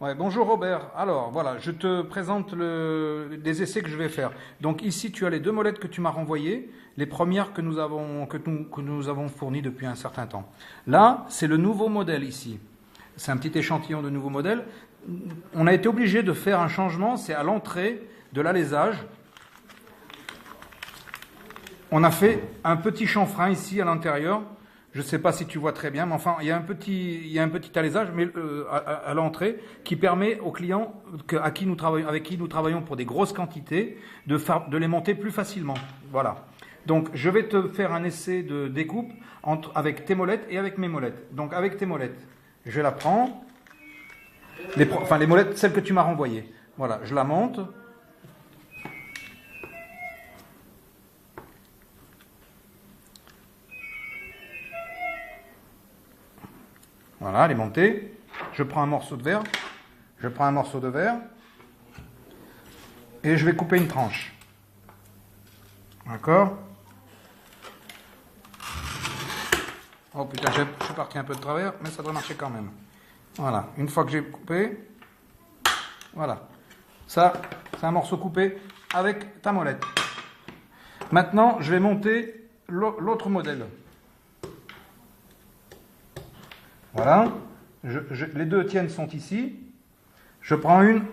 Ouais, bonjour Robert. Alors voilà, je te présente des essais que je vais faire. Donc ici, tu as les deux molettes que tu m'as renvoyées, les premières que nous avons fournies depuis un certain temps. Là, c'est le nouveau modèle ici. C'est un petit échantillon de nouveau modèle. On a été obligé de faire un changement, c'est à l'entrée de l'alésage. On a fait un petit chanfrein ici à l'intérieur. Je ne sais pas si tu vois très bien, mais enfin, il y a un petit alésage mais, à l'entrée qui permet aux clients avec qui nous travaillons pour des grosses quantités de les monter plus facilement. Voilà. Donc, je vais te faire un essai de découpe avec tes molettes et avec mes molettes. Donc, avec tes molettes, je la prends, les molettes, celles que tu m'as renvoyées. Voilà, je la monte. Voilà, elle est montée. Je prends un morceau de verre. Et je vais couper une tranche. D'accord? Oh putain, je suis parti un peu de travers, mais ça doit marcher quand même. Voilà, une fois que j'ai coupé, voilà. Ça, c'est un morceau coupé avec ta molette. Maintenant, je vais monter l'autre modèle. Voilà, les deux tiennes sont ici. Je prends une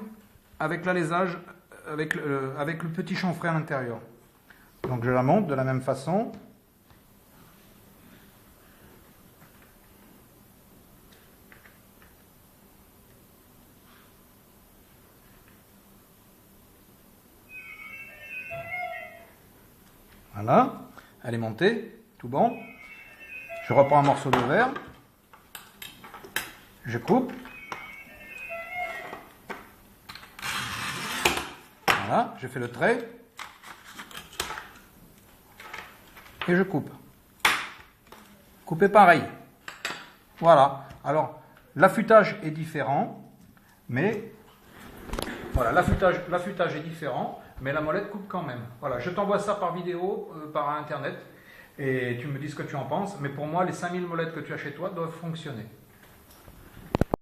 avec l'alésage, avec le petit chanfrein à l'intérieur. Donc je la monte de la même façon. Voilà, elle est montée, tout bon. Je reprends un morceau de verre. Je coupe. Voilà, je fais le trait. Et je coupe. Couper pareil. Voilà. Alors, l'affûtage est différent, mais voilà, l'affûtage est différent, mais la molette coupe quand même. Voilà, je t'envoie ça par vidéo, par internet, et tu me dis ce que tu en penses. Mais pour moi, les 5000 molettes que tu as chez toi doivent fonctionner.